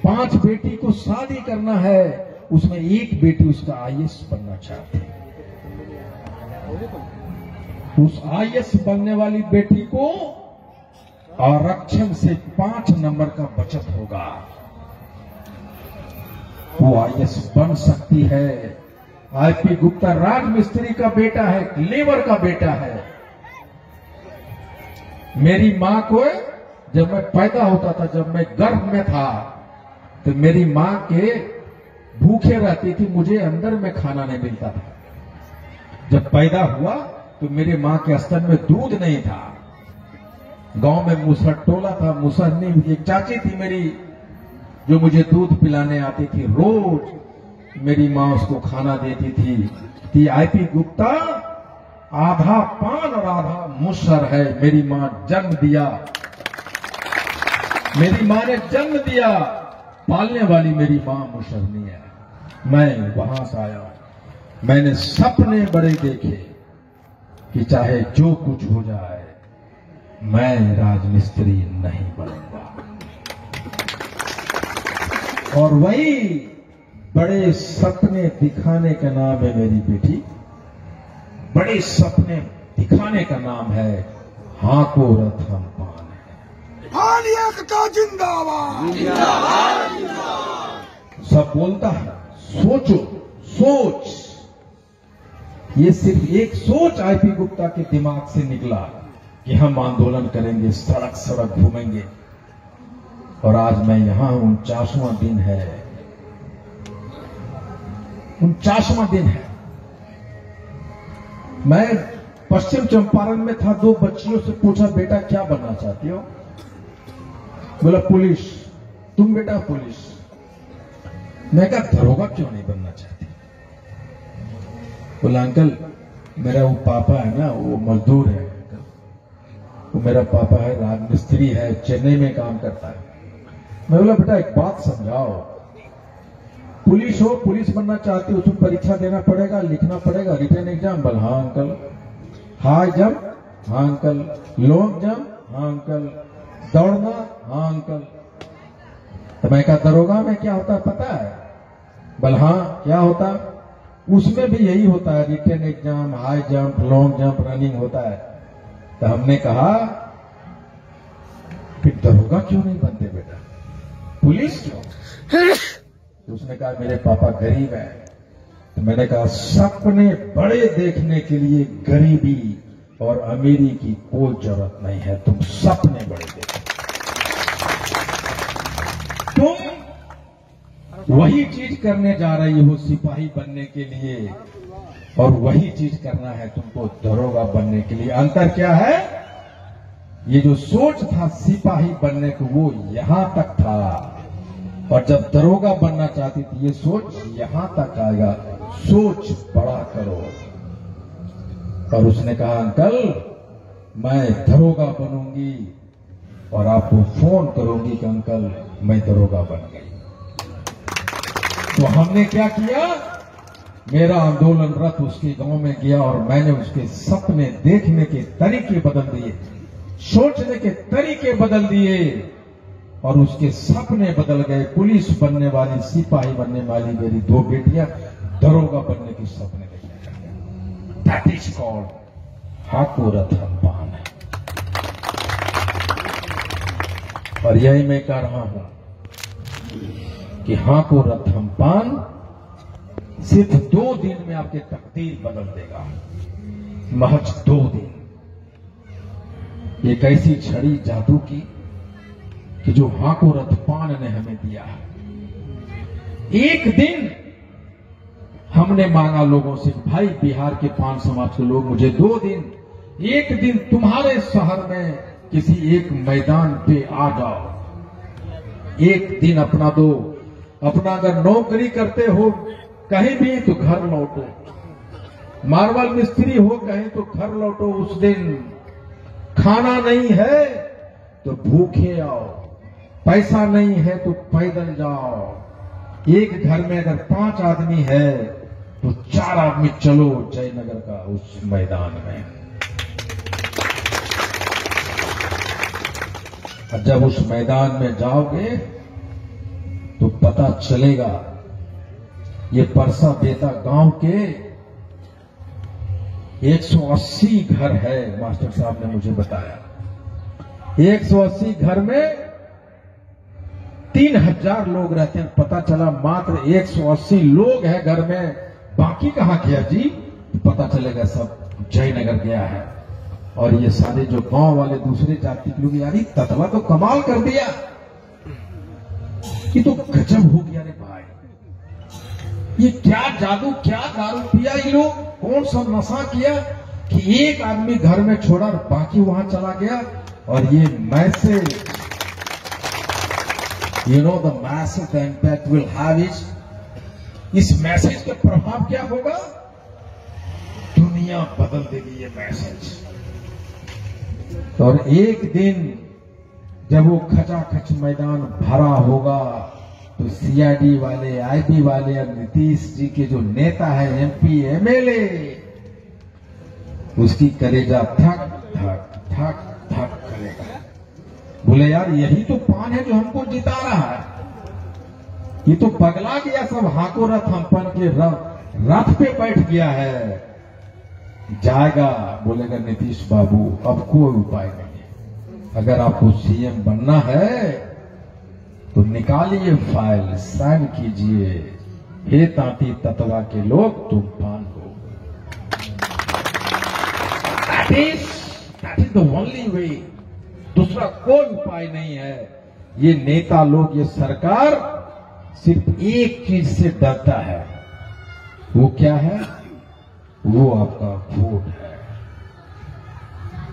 5 बेटी को शादी करना है, उसमें एक बेटी उसका आईएएस बनना चाहती है। उस आईएएस बनने वाली बेटी को आरक्षण से 5 नंबर का बचत होगा, वो आईएएस बन सकती है। आईपी गुप्ता राजमिस्त्री का बेटा है, लेबर का बेटा है। मेरी मां को जब मैं पैदा होता था, जब मैं गर्भ में था, तो मेरी मां के भूखे रहती थी, मुझे अंदर में खाना नहीं मिलता था। जब पैदा हुआ तो मेरी मां के स्तन में दूध नहीं था। गांव में मुसहर टोला था, मुसहरनी एक चाची थी मेरी, जो मुझे दूध पिलाने आती थी। रोज मेरी मां उसको खाना देती थी कि आईपी गुप्ता आधा पान और आधा मुसहर है। मेरी मां जन्म दिया, मेरी मां ने जन्म दिया, पालने वाली मेरी मां मुसहरनी है। मैं वहां से आया, मैंने सपने बड़े देखे कि चाहे जो कुछ हो जाए, मैं राजमिस्त्री नहीं बनूंगा। और वही बड़े सपने दिखाने का नाम है मेरी बेटी, बड़े सपने दिखाने का नाम है हाँ को रथ हम पान है। एकता जिंदाबाद, जिंदाबाद, जिंदाबाद। सब बोलता है सोचो, सोच। ये सिर्फ एक सोच आईपी गुप्ता के दिमाग से निकला कि हम आंदोलन करेंगे, सड़क सड़क घूमेंगे। और आज मैं यहां हूं, 49वां दिन है, 49वां दिन है। मैं पश्चिम चंपारण में था, 2 बच्चियों से पूछा बेटा क्या बनना चाहती हो? बोला पुलिस। तुम बेटा? पुलिस। मैं कहा दरोगा क्यों नहीं बनना चाहती? बोला अंकल मेरा वो पापा है ना, वो मजदूर है, वो मेरा पापा है, राजमिस्त्री है, चेन्नई में काम करता है। मैं बोला बेटा एक बात समझाओ, पुलिस हो, पुलिस बनना चाहती हो, उसमें परीक्षा देना पड़ेगा, लिखना पड़ेगा, रिटन एग्जाम? बोला हाँ अंकल। High jump? हाँ अंकल। Long jump? हाँ अंकल। दौड़ना? हाँ अंकल। तो मैं कहा दरोगा में क्या होता है पता है? बोला हाँ क्या होता? उसमें भी यही होता है, written exam, high jump, long jump, running होता है। तो हमने कहा फिर दरोगा क्यों नहीं बनते बेटा, पुलिस क्यों? तो उसने कहा मेरे पापा गरीब है। तो मैंने कहा सपने बड़े देखने के लिए गरीबी और अमीरी की कोई जरूरत नहीं है, तुम सपने बड़े देखो। तुम वही चीज करने जा रही हो सिपाही बनने के लिए, और वही चीज करना है तुमको दरोगा बनने के लिए। अंतर क्या है? ये जो सोच था सिपाही बनने को, वो यहां तक था, और जब दरोगा बनना चाहती थी ये सोच यहां तक आएगा। सोच बड़ा करो। और उसने कहा अंकल मैं दरोगा बनूंगी और आपको फोन करूंगी कि अंकल मैं दरोगा बन गई। तो हमने क्या किया, मेरा आंदोलन रथ उसके गांव में गया और मैंने उसके सपने देखने के तरीके बदल दिए, सोचने के तरीके बदल दिए, और उसके सपने बदल गए। पुलिस बनने वाली, सिपाही बनने वाली मेरी 2 बेटियां दरोगा बनने के सपने देखने लगे। दैट इज कॉल्ड हाको रथ हम पान है। और यही मैं कह रहा हूं कि हाको रथ हम पान सिर्फ 2 दिन में आपके तकदीर बदल देगा, महज 2 दिन। एक ऐसी छड़ी जादू की कि जो हाको रथ पान ने हमें दिया है। एक दिन हमने मांगा लोगों से, भाई बिहार के पान समाज के लोग मुझे 2 दिन, एक दिन तुम्हारे शहर में किसी एक मैदान पे आ जाओ, एक दिन अपना दो। अपना अगर नौकरी करते हो कहीं भी तो घर लौटो, मार्बल मिस्त्री हो कहीं तो घर लौटो। उस दिन खाना नहीं है तो भूखे आओ, पैसा नहीं है तो पैदल जाओ। एक घर में अगर 5 आदमी है तो 4 आदमी चलो जयनगर का उस मैदान में। और जब उस मैदान में जाओगे तो पता चलेगा। ये परसा बेता गांव के 180 घर है, मास्टर साहब ने मुझे बताया। 180 घर में 3000 लोग रहते हैं। पता चला मात्र 180 लोग हैं घर में, बाकी कहां गया जी? पता चलेगा सब जयनगर गया है। और ये सारे जो गांव वाले दूसरे जाति के लोग, यार ततवा तो कमाल कर दिया, ये तो गजब हो गया रे भाई। ये क्या जादू, क्या दारू पिया ये लोग, कौन सा नशा किया कि एक आदमी घर में छोड़ा और बाकी वहां चला गया। और ये message, you know the message the impact will have इस मैसेज का प्रभाव क्या होगा? दुनिया बदल देगी ये मैसेज। और एक दिन जब वो खचाखच मैदान भरा होगा तो सीआईडी वाले, आईबी वाले और नीतीश जी के जो नेता है, एमपी एमएलए, उसकी कलेजा धक धक धक धक करेगा। बोले यार यही तो पान है जो हमको जिता रहा है, ये तो पगला गया सब, हाको रथ हम पन के रथ पे बैठ गया है। जाएगा, बोलेगा नीतीश बाबू अब कोई उपाय नहीं है, अगर आपको सीएम बनना है तो निकालिए फाइल, साइन कीजिए, हे तांती ततवा के लोग तुम पान हो। That is the only way, दूसरा कोई उपाय नहीं है। ये नेता लोग, ये सरकार सिर्फ एक चीज से डरता है, वो क्या है? वो आपका वोट है।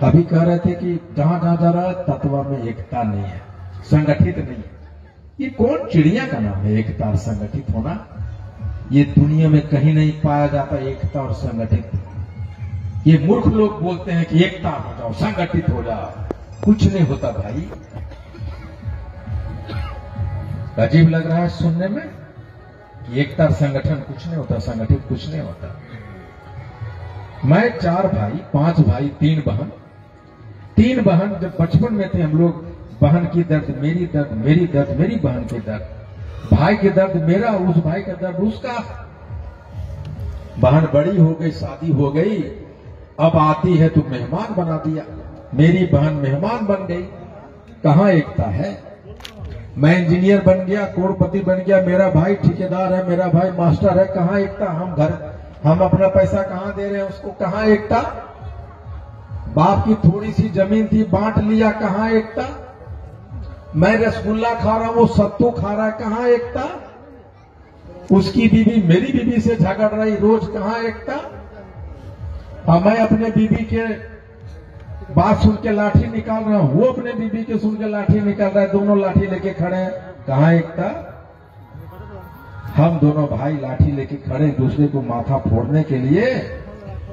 अभी कह रहे थे कि जहां जहां जा रहा है तत्वा में एकता नहीं है, संगठित नहीं है। ये कौन चिड़िया का नाम है एकता और संगठित होना? ये दुनिया में कहीं नहीं पाया जाता एकता और संगठित। ये मूर्ख लोग बोलते हैं कि एकता हो जाओ, संगठित हो जाओ, कुछ नहीं होता भाई। अजीब लग रहा है सुनने में कि एकता और संगठन कुछ नहीं होता, संगठित कुछ नहीं होता। मैं 4 भाई, 5 भाई, 3 बहन। 3 बहन जब बचपन में थे हम लोग, बहन की दर्द मेरी दर्द, मेरी दर्द मेरी बहन की दर्द, भाई की दर्द मेरा, उस भाई का दर्द उसका। बहन बड़ी हो गई, शादी हो गई, अब आती है तो मेहमान बना दिया, मेरी बहन मेहमान बन गई। कहां एकता है? मैं इंजीनियर बन गया, करोड़पति बन गया, मेरा भाई ठेकेदार है, मेरा भाई मास्टर है, कहां एकता? हम अपना पैसा कहां दे रहे हैं उसको, कहां एकता? बाप की थोड़ी सी जमीन थी, बांट लिया, कहां एकता? मैं रसगुल्ला खा रहा हूं, वो सत्तू खा रहा है, कहां एकता? उसकी बीवी मेरी बीवी से झगड़ रही रोज, कहां एकता? और मैं अपने बीवी के बात सुन के लाठी निकाल रहा हूं, वो अपने बीवी के सुन के लाठी निकाल रहा है, दोनों लाठी लेके खड़े हैं, कहां एकता? हम दोनों भाई लाठी लेके खड़े दूसरे को माथा फोड़ने के लिए,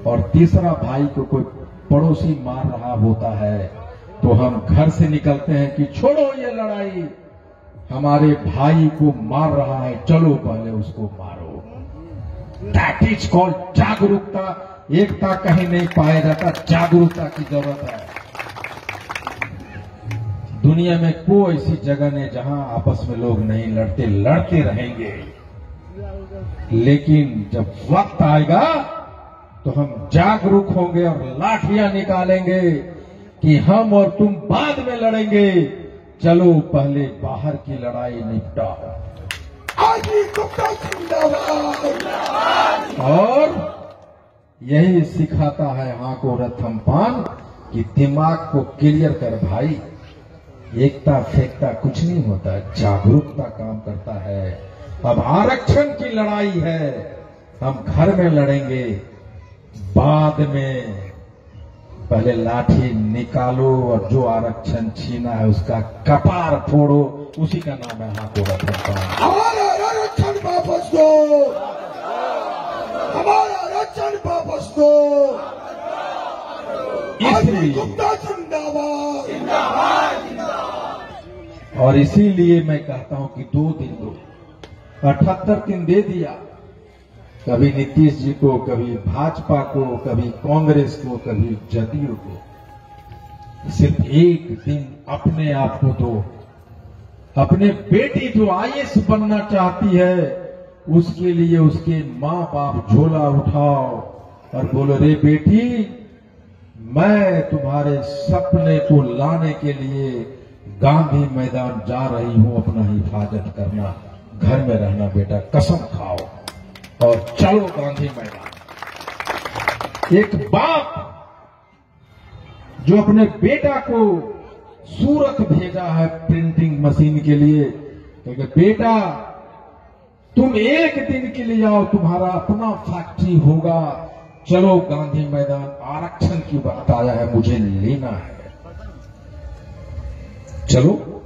और तीसरा भाई को कोई पड़ोसी मार रहा होता है तो हम घर से निकलते हैं कि छोड़ो ये लड़ाई, हमारे भाई को मार रहा है, चलो पहले उसको मारो। दैट इज कॉल्ड जागरूकता। एकता कहीं नहीं पाया जाता, जागरूकता की जरूरत है। दुनिया में कोई ऐसी जगह नहीं जहां आपस में लोग नहीं लड़ते, लड़ते रहेंगे, लेकिन जब वक्त आएगा तो हम जागरूक होंगे और लाठियां निकालेंगे कि हम और तुम बाद में लड़ेंगे, चलो पहले बाहर की लड़ाई निपटाओ। और यही सिखाता है हाको रथम पान कि दिमाग को क्लियर कर भाई, एकता फेंकता कुछ नहीं होता, जागरूकता काम करता है। अब आरक्षण की लड़ाई है, हम घर में लड़ेंगे, बाद में पहले लाठी निकालो और जो आरक्षण छीना है उसका कपार फोड़ो, उसी का नाम है हाको रथम पान। हमारा आरक्षण वापस दो, हमारा आरक्षण वापस दो। इसलिए गुप्ता जिंदाबाद, और इसीलिए मैं कहता हूं कि 2 दिन दो, 78 दिन दे दिया, कभी नीतीश जी को, कभी भाजपा को, कभी कांग्रेस को, कभी जदयू को। सिर्फ एक दिन अपने आप को दो अपने बेटी जो आईएएस बनना चाहती है, उसके लिए उसके माँ बाप झोला उठाओ और बोलो, रे बेटी, मैं तुम्हारे सपने को लाने के लिए गांधी मैदान जा रही हूं, अपना हिफाजत करना, घर में रहना बेटा, कसम खाओ और चलो गांधी मैदान। एक बाप जो अपने बेटा को सूरत भेजा है प्रिंटिंग मशीन के लिए, क्योंकि बेटा तुम एक दिन के लिए आओ, तुम्हारा अपना फैक्ट्री होगा, चलो गांधी मैदान, आरक्षण की बात आया है, मुझे लेना है, चलो।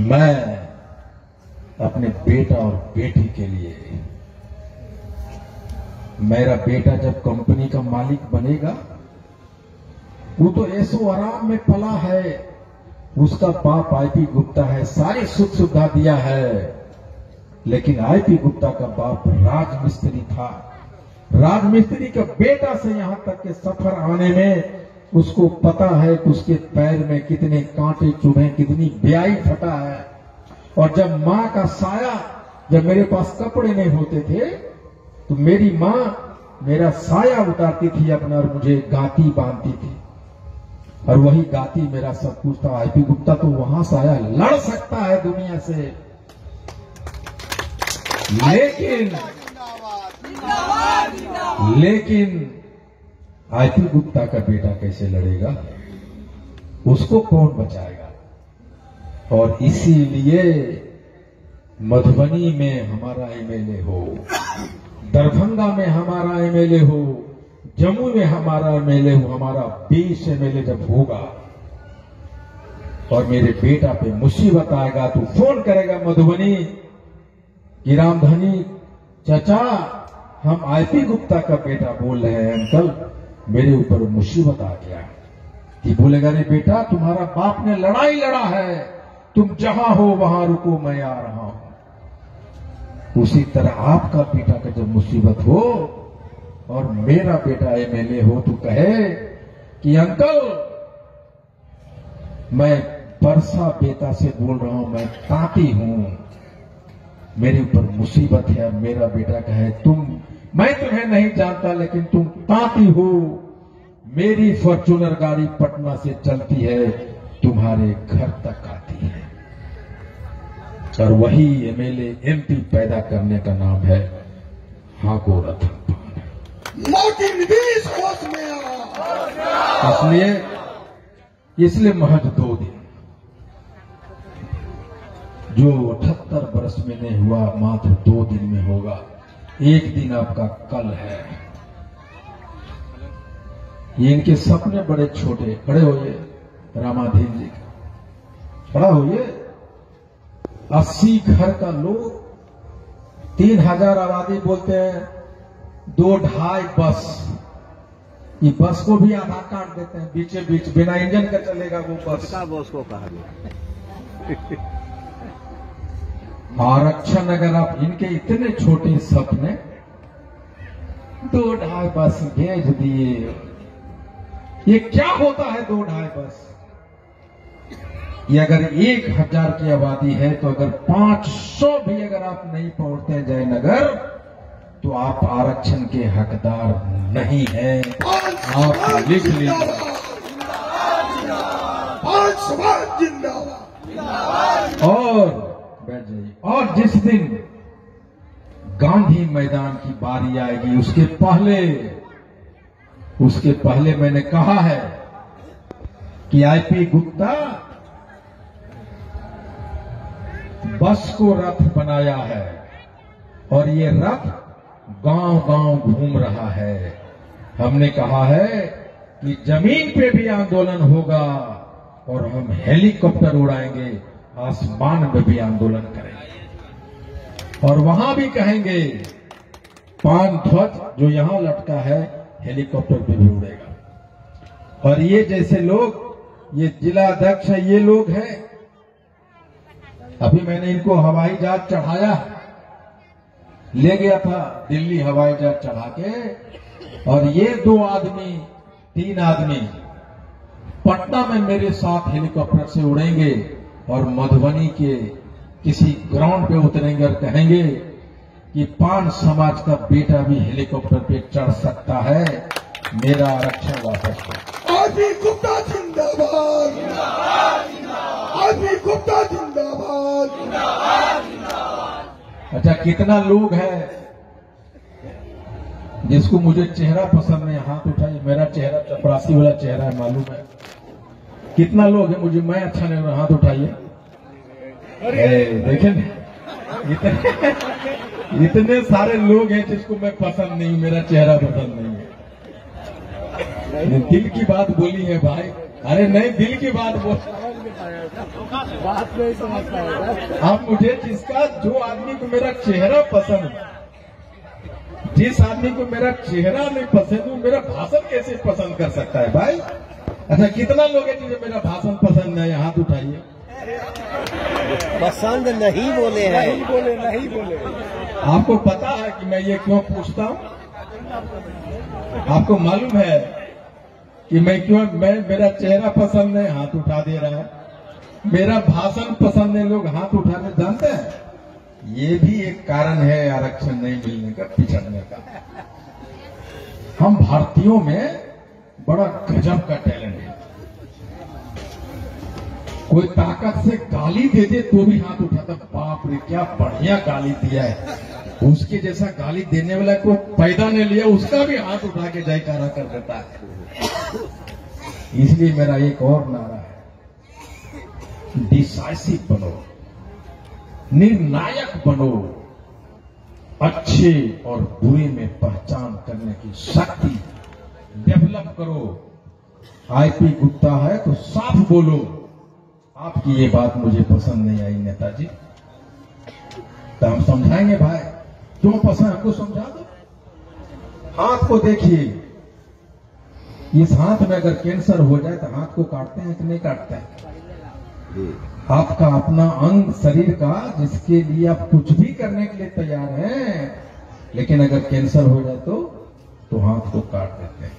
मैं अपने बेटा और बेटी के लिए, मेरा बेटा जब कंपनी का मालिक बनेगा, वो तो ऐसो आराम में पला है, उसका बाप आईपी गुप्ता है, सारी सुख सुविधा दिया है, लेकिन आईपी गुप्ता का बाप राजमिस्त्री था। राजमिस्त्री का बेटा से यहां तक के सफर आने में उसको पता है कि उसके पैर में कितने कांटे चुभे, कितनी ब्याई फटा है। और जब मां का साया, जब मेरे पास कपड़े नहीं होते थे तो मेरी मां मेरा साया उतारती थी अपना और मुझे गाती बांधती थी, और वही गाती मेरा सब कुछ था। आईपी गुप्ता तो वहां साया लड़ सकता है दुनिया से, लेकिन आईपी गुप्ता का बेटा कैसे लड़ेगा, उसको कौन बचाएगा। और इसीलिए मधुबनी में हमारा एमएलए हो, दरभंगा में हमारा एमएलए हो, जम्मू में हमारा एमएलए हो, हमारा 20 एमएलए जब होगा और मेरे बेटा पे मुसीबत आएगा तो फोन करेगा मधुबनी कि रामधनी चाचा, हम आईपी गुप्ता का बेटा बोल रहे हैं अंकल, मेरे ऊपर मुसीबत आ गया। कि बोलेगा, रे बेटा, तुम्हारा बाप ने लड़ाई लड़ा है, तुम जहां हो वहां रुको, मैं आ रहा हूं। उसी तरह आपका बेटा का जब मुसीबत हो और मेरा बेटा एमएलए हो तो कहे कि अंकल, मैं परसा बेटा से बोल रहा हूं, मैं ताती हूं, मेरे ऊपर मुसीबत है। मेरा बेटा कहे, मैं तुम्हें नहीं जानता लेकिन तुम ताती हो, मेरी फॉर्च्यूनर गाड़ी पटना से चलती है, तुम्हारे घर तक आती है। और वही एमएलए एमपी पैदा करने का नाम है हाको रतन। मोदी नीतीश होश में आ। इसलिए महज 2 दिन, जो 78 वर्ष में नहीं हुआ, मात्र 2 दिन में होगा। एक दिन आपका कल है। ये इनके सपने बड़े छोटे। खड़े होइए रामाधीन जी, खड़ा होइए। 80 घर का लोग, 3000 आबादी बोलते हैं, 2-2.5 बस, ये बस को भी आधा काट देते हैं बीचे बीच, बिना इंजन का चलेगा वो बस को कहा गया। आरक्षण, अगर आप इनके इतने छोटे सपने 2-2.5 बस भेज दिए, ये क्या होता है 2-2.5 बस? ये अगर 1000 की आबादी है तो अगर 500 भी अगर आप नहीं पहुंचते जयनगर तो आप आरक्षण के हकदार नहीं हैं। आप लिख लीजिए, और जिस दिन गांधी मैदान की बारी आएगी उसके पहले मैंने कहा है कि आईपी गुप्ता बस को रथ बनाया है और ये रथ गांव-गांव घूम रहा है। हमने कहा है कि जमीन पे भी आंदोलन होगा और हम हेलीकॉप्टर उड़ाएंगे, आसमान में भी आंदोलन करेंगे और वहां भी कहेंगे पान ध्वज जो यहां लटका है हेलीकॉप्टर पे भी उड़ेगा। और ये जैसे लोग, ये जिला अध्यक्ष है, ये लोग हैं, अभी मैंने इनको हवाई जहाज चढ़ाया, ले गया था दिल्ली हवाई जहाज चढ़ा के, और ये 3 आदमी पटना में मेरे साथ हेलीकॉप्टर से उड़ेंगे और मधुबनी के किसी ग्राउंड पे उतरेंगे और कहेंगे कि पान समाज का बेटा भी हेलीकॉप्टर पे चढ़ सकता है, मेरा आरक्षण वापस दो। आरपी गुप्ता जिंदाबाद, आरपी गुप्ता जिंदाबाद। अच्छा, कितना लोग है जिसको मुझे चेहरा पसंद नहीं, हाथ उठाइए। मेरा चेहरा चपरासी वाला चेहरा है, मालूम है। कितना लोग है मुझे मैं अच्छा नहीं, हाथ उठाइए। देखें, इतने सारे लोग हैं जिसको मैं पसंद नहीं, मेरा चेहरा पसंद नहीं है। दिल की बात बोली है भाई। अरे नहीं, दिल की बात बोल, बात नहीं समझ पाएगा। आप मुझे जिसका, जो आदमी को मेरा चेहरा पसंद, जिस आदमी को मेरा चेहरा नहीं पसंद, वो मेरा भाषण कैसे पसंद कर सकता है भाई? अच्छा, कितना लोग हैं जिन्हें मेरा भाषण पसंद है, हाथ उठाइए। पसंद नहीं बोले हैं, नहीं बोले, नहीं बोले। आपको पता है कि मैं ये क्यों पूछता हूं? आपको मालूम है कि मेरा चेहरा पसंद है, हाथ उठा दे रहा है। मेरा भाषण पसंद है, लोग हाथ उठाने जानते हैं। ये भी एक कारण है आरक्षण नहीं मिलने का, पिछड़ने का। हम भारतीयों में बड़ा गजब का टैलेंट है। कोई ताकत से गाली दे दे तो भी हाथ उठाता, बाप रे क्या बढ़िया गाली दिया है। उसके जैसा गाली देने वाला को पैदा नहीं लिया, उसका भी हाथ उठा के जयकारा कर देता है। इसलिए मेरा एक और नारा है, डिसाइसिव बनो, निर्णायक बनो, अच्छे और बुरे में पहचान करने की शक्ति डेवलप करो। आईपी गुप्ता है तो साफ बोलो, आपकी ये बात मुझे पसंद नहीं आई नेताजी, तो हम समझाएंगे भाई। क्यों पसंद, हमको समझा दो। हाथ को देखिए, इस हाथ में अगर कैंसर हो जाए तो हाथ को काटते हैं कि नहीं काटते हैं? आपका अपना अंग शरीर का, जिसके लिए आप कुछ भी करने के लिए तैयार हैं, लेकिन अगर कैंसर हो जाए तो हाथ को काट देते हैं।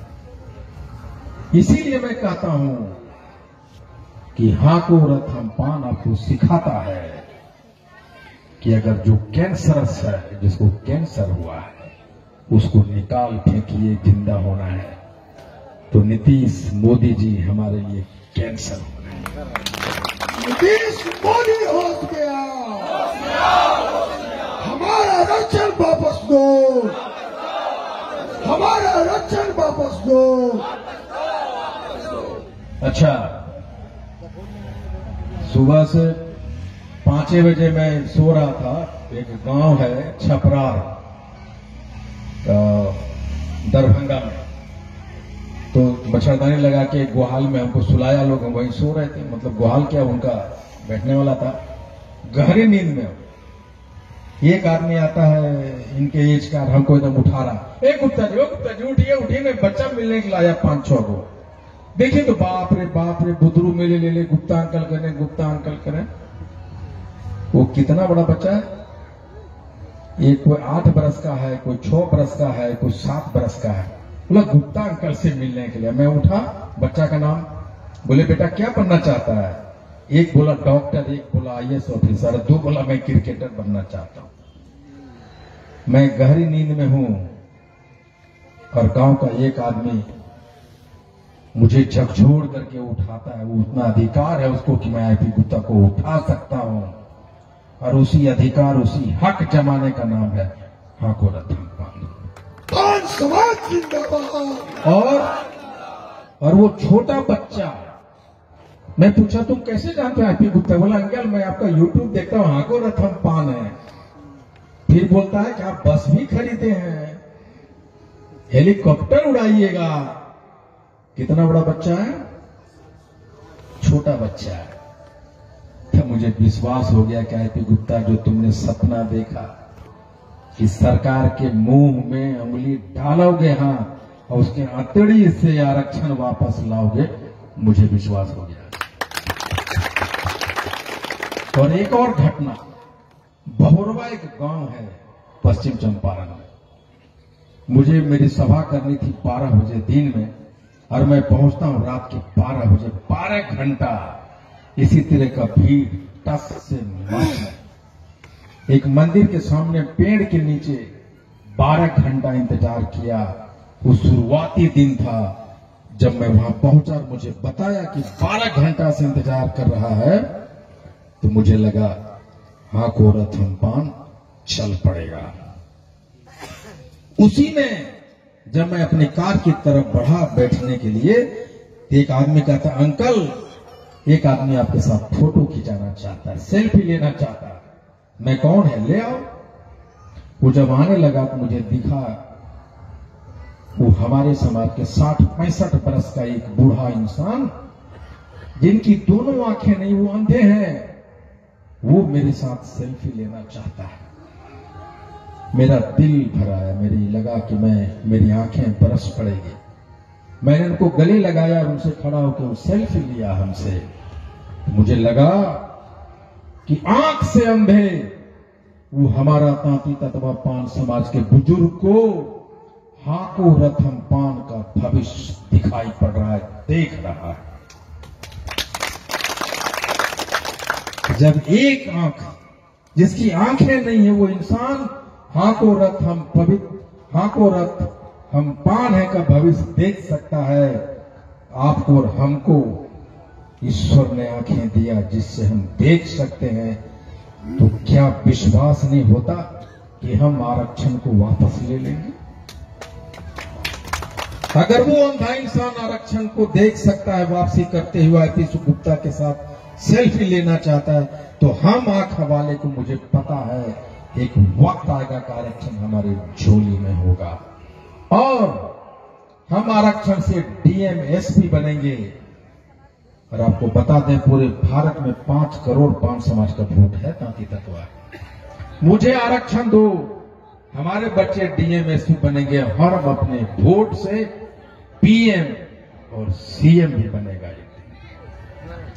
इसीलिए मैं कहता हूं कि हाको रथम पान आपको सिखाता है कि अगर जो कैंसरस है, जिसको कैंसर हुआ है, उसको निकाल फेंकिए, जिंदा होना है। तो नीतीश मोदी जी हमारे लिए कैंसर हो रहे हैं। नीतीश मोदी होश गया, हमारा आरक्षण वापस दो, हमारा आरक्षण वापस दो। अच्छा, सुबह से 5 बजे मैं सो रहा था। एक गांव है छपरार, दरभंगा में, तो मच्छरदानी लगा के गुहाल में हमको सुलाया, लोग हम वहीं सो रहे थे। मतलब गुहाल क्या, उनका बैठने वाला था। गहरी नींद में एक आदमी आता है, इनके एज का, हमको एकदम उठा रहा, ए गुप्ता जी उठिए उठिए, मैं बच्चा मिलने के लाया 5-6 को। देखिए तो बाप रे बुदरू मेले ले ले, गुप्ता अंकल करें, गुप्ता अंकल करें। वो कितना बड़ा बच्चा है, एक कोई 8 बरस का है, कोई 6 बरस का है, कोई 7 बरस का है। बोला गुप्ता अंकल से मिलने के लिए। मैं उठा, बच्चा का नाम, बोले बेटा क्या बनना चाहता है? एक बोला डॉक्टर, एक बोला IAS ऑफिसर, 2 बोला मैं क्रिकेटर बनना चाहता हूं। मैं गहरी नींद में हूं और गांव का एक आदमी मुझे झकझोर करके उठाता है। वो उतना अधिकार है उसको कि मैं आईपी गुप्ता को उठा सकता हूं, और उसी अधिकार, उसी हक जमाने का नाम है हाको रथम पान समाज जिंदाबाद। और वो छोटा बच्चा, मैं पूछा तुम कैसे जानते हो आईपी गुप्ता? बोला अंकल मैं आपका यूट्यूब देखता हूं, हाको रथम पान है। फिर बोलता है कि आप बस भी खरीदे हैं, हेलीकॉप्टर उड़ाइएगा। कितना बड़ा बच्चा है, छोटा बच्चा है। तब मुझे विश्वास हो गया कि आईपी गुप्ता, जो तुमने सपना देखा कि सरकार के मुंह में उंगली डालोगे हाथ और उसके हथेली से आरक्षण वापस लाओगे, मुझे विश्वास हो गया। और एक और घटना, बहुरवा एक गांव है पश्चिम चंपारण में। मुझे मेरी सभा करनी थी 12 बजे दिन में, और मैं पहुंचता हूं रात के 12 बजे। 12 घंटा इसी तरह का भीड़ टस से मच है। एक मंदिर के सामने पेड़ के नीचे 12 घंटा इंतजार किया। वो शुरुआती दिन था जब मैं वहां पहुंचा, मुझे बताया कि 12 घंटा से इंतजार कर रहा है, तो मुझे लगा हाँ को रथम पान चल पड़ेगा। उसी में जब मैं अपनी कार की तरफ बढ़ा बैठने के लिए, एक आदमी कहता, अंकल एक आदमी आपके साथ फोटो खिंचाना चाहता है, सेल्फी लेना चाहता है। मैं कौन है, ले आओ। वो जब आने लगा तो मुझे दिखा वो हमारे समाज के 60-65 बरस का एक बूढ़ा इंसान, जिनकी दोनों आंखें नहीं, वो अंधे हैं, वो मेरे साथ सेल्फी लेना चाहता है। मेरा दिल भरा है, मेरी लगा कि मेरी आंखें बरस पड़ेगी। मैंने उनको गले लगाया और उनसे खड़ा होकर वो सेल्फी लिया हमसे। तो मुझे लगा कि आंख से अंधे वो हमारा तांती ततवा पान समाज के बुजुर्ग को हाको रथम पान का भविष्य दिखाई पड़ रहा है, देख रहा है। जब एक आंख, जिसकी आंखें नहीं है, वो इंसान हाको रथ हम पान है का भविष्य देख सकता है, आपको और हमको ईश्वर ने आंखें दिया जिससे हम देख सकते हैं, तो क्या विश्वास नहीं होता कि हम आरक्षण को वापस ले लेंगे? अगर वो अंधा इंसान आरक्षण को देख सकता है वापसी करते हुए, आईपीएस गुप्ता के साथ सेल्फी लेना चाहता है, तो हम आंख वाले को, मुझे पता है एक वक्त आएगा कि आरक्षण हमारे झोली में होगा और हम आरक्षण से डीएम एसपी बनेंगे। और आपको बता दें, पूरे भारत में 5 करोड़ पान समाज का वोट है, तांती ततवा। मुझे आरक्षण दो, हमारे बच्चे डीएम एसपी बनेंगे, हम अपने वोट से पीएम और सीएम भी बनेगा।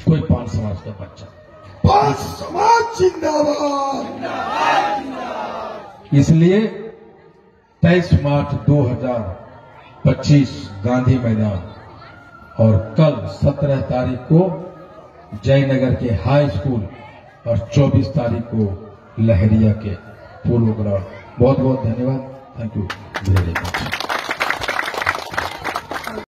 कोई पान समाज का बच्चा। पान समाज जिंदाबाद। इसलिए 23 मार्च 2025 गांधी मैदान और कल 17 तारीख को जयनगर के हाई स्कूल और 24 तारीख को लहरिया के पोलो ग्राउंड। बहुत बहुत धन्यवाद। Thank you very much.